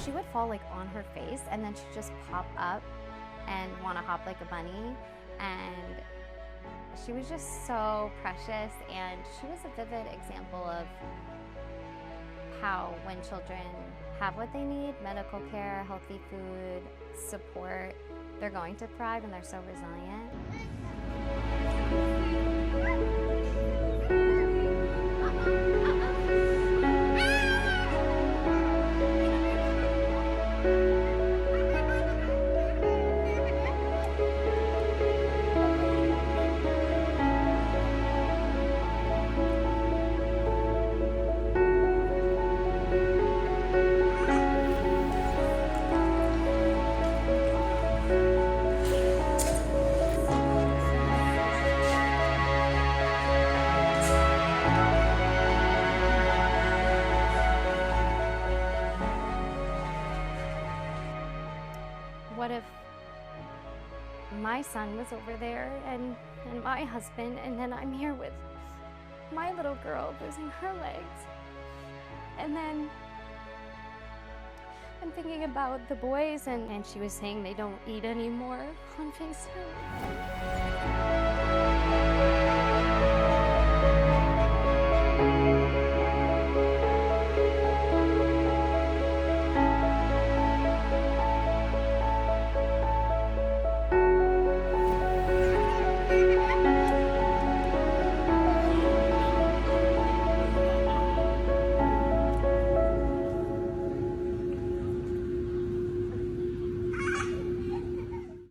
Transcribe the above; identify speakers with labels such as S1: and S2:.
S1: she would fall like on her face and then she'd just pop up and want to hop like a bunny. And she was just so precious, and she was a vivid example of how when children have what they need, medical care, healthy food, support, they're going to thrive and they're so resilient. What if my son was over there and my husband, and then I'm here with my little girl losing her legs? And then I'm thinking about the boys, and she was saying they don't eat anymore on FaceTime.